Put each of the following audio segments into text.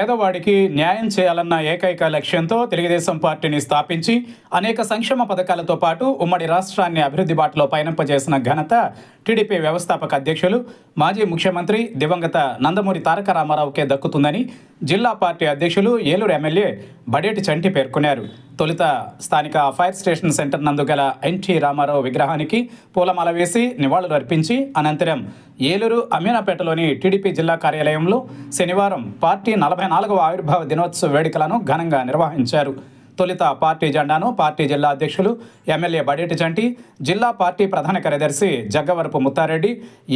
పేదవాడికి న్యాయం చేయాలన్న ఏకైక లక్ష్యంతో తెలుగుదేశం పార్టీని స్థాపించి అనేక సంక్షేమ పథకాలతో పాటు ఉమ్మడి రాష్ట్రాన్ని అభివృద్ధి బాటలో పయనింపజేసిన ఘనత టీడీపీ వ్యవస్థాపక అధ్యక్షులు మాజీ ముఖ్యమంత్రి దివంగత నందమూరి తారక రామారావుకే దక్కుతుందని జిల్లా పార్టీ అధ్యక్షులు ఏలూరు ఎమ్మెల్యే బడేటి చంటి పేర్కొన్నారు. తొలుత స్థానిక ఫైర్ స్టేషన్ సెంటర్ నందు గల ఎన్టీ రామారావు విగ్రహానికి పూలమాల వేసి నివాళులు అర్పించి అనంతరం ఏలూరు అమీనాపేటలోని టీడీపీ జిల్లా కార్యాలయంలో శనివారం పార్టీ 44వ ఆవిర్భావ దినోత్సవ వేడుకలను ఘనంగా నిర్వహించారు. తొలుత పార్టీ జెండాను పార్టీ జిల్లా అధ్యక్షులు ఎమ్మెల్యే బడేటి చంటి, జిల్లా పార్టీ ప్రధాన కార్యదర్శి జగ్గవరపు ముత్తారెడ్డి,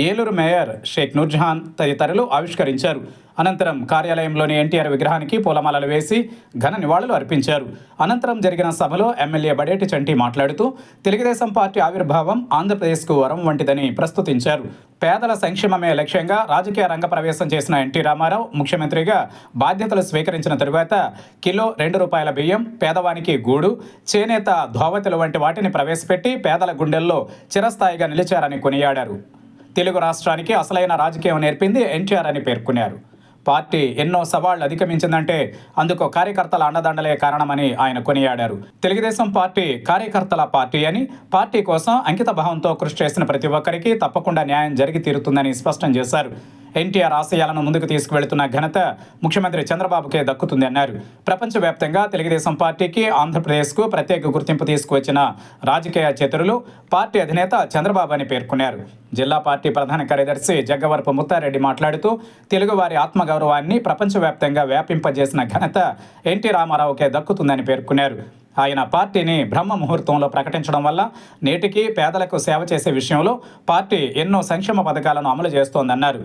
ఏలూరు మేయర్ షేక్ నూర్జహాన్ తదితరులు ఆవిష్కరించారు. అనంతరం కార్యాలయంలోని ఎన్టీఆర్ విగ్రహానికి పూలమాలలు వేసి ఘన నివాళులు అర్పించారు. అనంతరం జరిగిన సభలో ఎమ్మెల్యే బడేటి చంటి మాట్లాడుతూ తెలుగుదేశం పార్టీ ఆవిర్భావం ఆంధ్రప్రదేశ్కు వరం వంటిదని ప్రస్తుతించారు. పేదల సంక్షేమమే లక్ష్యంగా రాజకీయ రంగ ప్రవేశం చేసిన ఎన్టీ రామారావు ముఖ్యమంత్రిగా బాధ్యతలు స్వీకరించిన తరువాత కిలో ₹2 బియ్యం, పేదవానికి గూడు, చేనేత ధోవతులు వంటి వాటిని ప్రవేశపెట్టి పేదల గుండెల్లో చిరస్థాయిగా నిలిచారని కొనియాడారు. తెలుగు రాష్ట్రానికి అసలైన రాజకీయం నేర్పింది ఎన్టీఆర్ అని పేర్కొన్నారు. పార్టీ ఎన్నో సవాళ్లు అధిగమించిందంటే అందుకు కార్యకర్తల అండదండలే కారణమని ఆయన కొనియాడారు. తెలుగుదేశం పార్టీ కార్యకర్తల పార్టీ అని, పార్టీ కోసం అంకిత భావంతో కృషి చేసిన ప్రతి ఒక్కరికి తప్పకుండా న్యాయం జరిగి తీరుతుందని స్పష్టం చేశారు. ఎన్టీఆర్ ఆశయాలను ముందుకు తీసుకువెళుతున్న ఘనత ముఖ్యమంత్రి చంద్రబాబుకే దక్కుతుంది అన్నారు. ప్రపంచవ్యాప్తంగా తెలుగుదేశం పార్టీకి, ఆంధ్రప్రదేశ్కు ప్రత్యేక గుర్తింపు తీసుకువచ్చిన రాజకీయ చతురులు పార్టీ అధినేత చంద్రబాబు అని పేర్కొన్నారు. జిల్లా పార్టీ ప్రధాన కార్యదర్శి జగ్గవరపు ముత్తారెడ్డి మాట్లాడుతూ తెలుగువారి ఆత్మగౌరవాన్ని ప్రపంచవ్యాప్తంగా వ్యాపింపజేసిన ఘనత ఎన్టీ రామారావుకే దక్కుతుందని పేర్కొన్నారు. ఆయన పార్టీని బ్రహ్మ ముహూర్తంలో ప్రకటించడం వల్ల నేటికి పేదలకు సేవ చేసే విషయంలో పార్టీ ఎన్నో సంక్షేమ పథకాలను అమలు చేస్తోందన్నారు.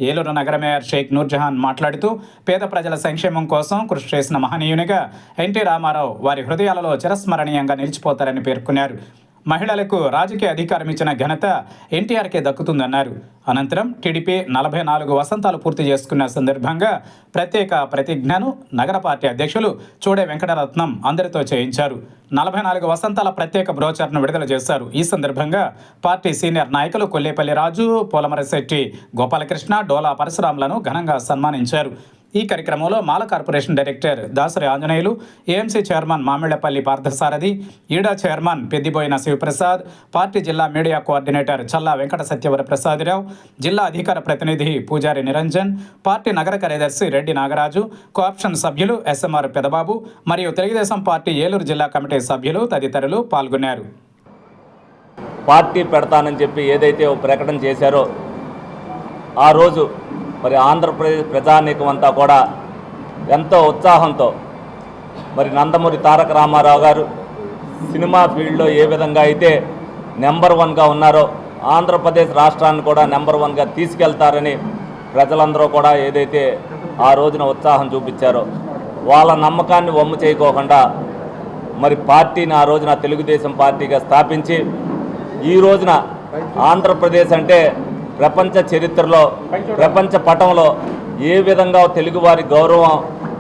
ఏలూరు నగర మేయర్ షేక్ నూర్జహాన్ మాట్లాడుతూ పేద ప్రజల సంక్షేమం కోసం కృషి చేసిన మహనీయునిగా ఎన్టీ రామారావు వారి హృదయాలలో చిరస్మరణీయంగా నిలిచిపోతారని పేర్కొన్నారు. మహిళలకు రాజకీయ అధికారం ఇచ్చిన ఘనత ఎన్టీఆర్కే దక్కుతుందన్నారు. అనంతరం టీడీపీ 44 వసంతాలు పూర్తి చేసుకున్న సందర్భంగా ప్రత్యేక ప్రతిజ్ఞను నగర పార్టీ అధ్యక్షులు చూడే వెంకటరత్నం అందరితో చేయించారు. 44 వసంతాల ప్రత్యేక బ్రోచర్ను విడుదల చేశారు. ఈ సందర్భంగా పార్టీ సీనియర్ నాయకులు కొల్లేపల్లి రాజు, పోలమరశెట్టి గోపాలకృష్ణ, డోలా పరశురాములను ఘనంగా సన్మానించారు. ఈ కార్యక్రమంలో Mala corporation director Dasari Anjaneyulu, AMC chairman Mamillapalli Parthasarathi, ఈడా చైర్మన్ పెద్దిబోయిన శివప్రసాద్, పార్టీ జిల్లా మీడియా కోఆర్డినేటర్ చల్లా వెంకట సత్యవర ప్రసాదరావు, జిల్లా అధికార ప్రతినిధి పూజారి నిరంజన్, పార్టీ నగర కార్యదర్శి రెడ్డి నాగరాజు, కోఆప్షన్ సభ్యులు ఎస్ఎంఆర్ పెదబాబు మరియు తెలుగుదేశం పార్టీ ఏలూరు జిల్లా కమిటీ సభ్యులు తదితరులు పాల్గొన్నారు. పార్టీ పెడతానని చెప్పి ఏదైతే ప్రకటన చేశారో ఆ రోజు మరి ఆంధ్రప్రదేశ్ ప్రజానీకం అంతా కూడా ఎంతో ఉత్సాహంతో మరి నందమూరి తారక రామారావు గారు సినిమా ఫీల్డ్లో ఏ విధంగా అయితే నెంబర్ 1గా ఉన్నారో ఆంధ్రప్రదేశ్ రాష్ట్రాన్ని కూడా నెంబర్ 1గా తీసుకెళ్తారని ప్రజలందరూ కూడా ఏదైతే ఆ రోజున ఉత్సాహం చూపించారో వాళ్ళ నమ్మకాన్ని వమ్ము చేయకోకుండా మరి పార్టీని ఆ రోజున తెలుగుదేశం పార్టీగా స్థాపించి ఈ రోజున ఆంధ్రప్రదేశ్ అంటే ప్రపంచ చరిత్రలో, ప్రపంచ పటంలో ఏ విధంగా తెలుగువారి గౌరవం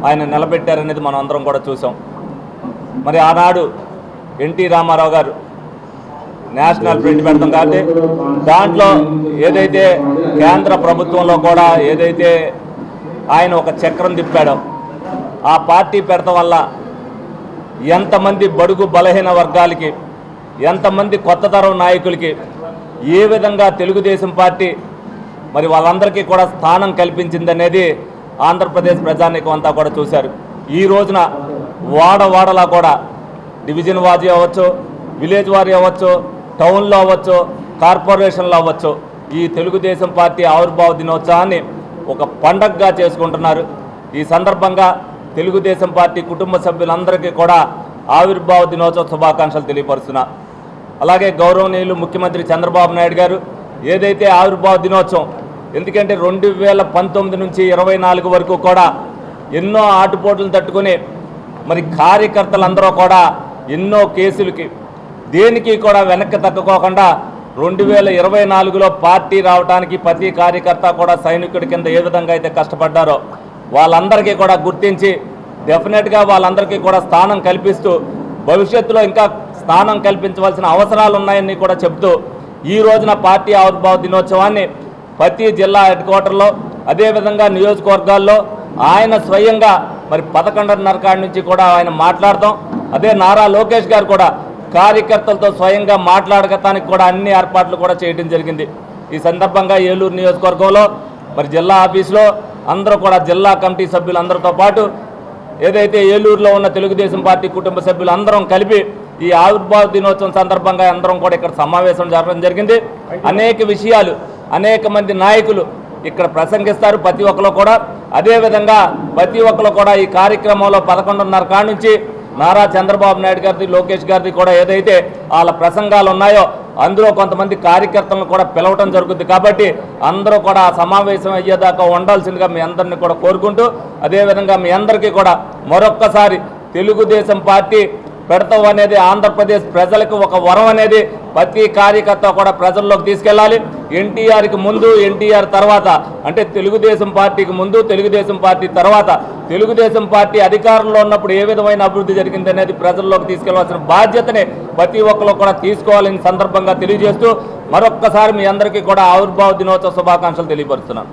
ఆయన నిలబెట్టారనేది మనం అందరం కూడా చూసాం. మరి ఆనాడు ఎన్టీ రామారావు గారు నేషనల్ ఫ్రంట్ పెడతాం కాబట్టి దాంట్లో ఏదైతే కేంద్ర ప్రభుత్వంలో కూడా ఏదైతే ఆయన ఒక చక్రం తిప్పాడో ఆ పార్టీ పెడతాం వల్ల ఎంతమంది బడుగు బలహీన వర్గాలకి, ఎంతమంది కొత్త తరం నాయకులకి ఏ విధంగా తెలుగుదేశం పార్టీ మరి వాళ్ళందరికీ కూడా స్థానం కల్పించిందనేది ఆంధ్రప్రదేశ్ ప్రజానీకం అంతా కూడా చూశారు. ఈ రోజున వాడవాడలా కూడా డివిజన్ వాజీ అవ్వచ్చు, విలేజ్ వారీ అవ్వచ్చు, టౌన్లో అవ్వచ్చు, కార్పొరేషన్లో అవ్వచ్చు, ఈ తెలుగుదేశం పార్టీ ఆవిర్భావ దినోత్సవాన్ని ఒక పండగగా చేసుకుంటున్నారు. ఈ సందర్భంగా తెలుగుదేశం పార్టీ కుటుంబ సభ్యులందరికీ కూడా ఆవిర్భావ దినోత్సవ శుభాకాంక్షలు తెలియపరుస్తున్నా. అలాగే గౌరవనీయులు ముఖ్యమంత్రి చంద్రబాబు నాయుడు గారు ఏదైతే ఆవిర్భావ దినోత్సవం, ఎందుకంటే 2019 నుంచి 24 వరకు కూడా ఎన్నో ఆటుపోట్లు తట్టుకుని మరి కార్యకర్తలందరూ కూడా ఎన్నో కేసులకి దేనికి కూడా వెనక్కి తగ్గకోకుండా 2024లో పార్టీ రావడానికి ప్రతి కార్యకర్త కూడా సైనికుడి కింద ఏ విధంగా అయితే కష్టపడ్డారో వాళ్ళందరికీ కూడా గుర్తించి డెఫినెట్గా వాళ్ళందరికీ కూడా స్థానం కల్పిస్తూ భవిష్యత్తులో ఇంకా స్థానం కల్పించవలసిన అవసరాలు ఉన్నాయని కూడా చెప్తూ ఈ రోజున పార్టీ ఆవిర్భావ దినోత్సవాన్ని ప్రతి జిల్లా హెడ్ క్వార్టర్లో, అదేవిధంగా నియోజకవర్గాల్లో, ఆయన స్వయంగా మరి 11:30 కాడి నుంచి కూడా ఆయన మాట్లాడతాం. అదే నారా లోకేష్ గారు కూడా కార్యకర్తలతో స్వయంగా మాట్లాడగటానికి కూడా అన్ని ఏర్పాట్లు కూడా చేయడం జరిగింది. ఈ సందర్భంగా ఏలూరు నియోజకవర్గంలో మరి జిల్లా ఆఫీసులో అందరూ కూడా జిల్లా కమిటీ సభ్యులందరితో పాటు ఏదైతే ఏలూరులో ఉన్న తెలుగుదేశం పార్టీ కుటుంబ సభ్యులు అందరం కలిపి ఈ ఆవిర్భావ దినోత్సవం సందర్భంగా అందరం కూడా ఇక్కడ సమావేశం జరగడం జరిగింది. అనేక విషయాలు అనేక మంది నాయకులు ఇక్కడ ప్రసంగిస్తారు ప్రతి ఒక్కరు కూడా. అదేవిధంగా ప్రతి ఒక్కరు కూడా ఈ కార్యక్రమంలో 11:30 కాడి నుంచి నారా చంద్రబాబు నాయుడు గారిది లోకేష్ గారిది కూడా ఏదైతే వాళ్ళ ప్రసంగాలు ఉన్నాయో అందులో కొంతమంది కార్యకర్తలను కూడా పిలవటం జరుగుతుంది. కాబట్టి అందరూ కూడా ఆ సమావేశం అయ్యేదాకా ఉండాల్సిందిగా మీ అందరినీ కూడా కోరుకుంటూ, అదేవిధంగా మీ అందరికీ కూడా మరొక్కసారి తెలుగుదేశం పార్టీ పెడతాం అనేది ఆంధ్రప్రదేశ్ ప్రజలకు ఒక వరం అనేది ప్రతి కార్యకర్త కూడా ప్రజల్లోకి తీసుకెళ్ళాలి. ఎన్టీఆర్కి ముందు ఎన్టీఆర్ తర్వాత అంటే తెలుగుదేశం పార్టీకి ముందు తెలుగుదేశం పార్టీ తర్వాత తెలుగుదేశం పార్టీ అధికారంలో ఉన్నప్పుడు ఏ విధమైన అభివృద్ధి జరిగింది అనేది ప్రజల్లోకి తీసుకెళ్లాల్సిన బాధ్యతని ప్రతి ఒక్కరు కూడా తీసుకోవాలని సందర్భంగా తెలియజేస్తూ మరొక్కసారి మీ అందరికీ కూడా ఆవిర్భావ దినోత్సవ శుభాకాంక్షలు తెలియపరుస్తున్నాను.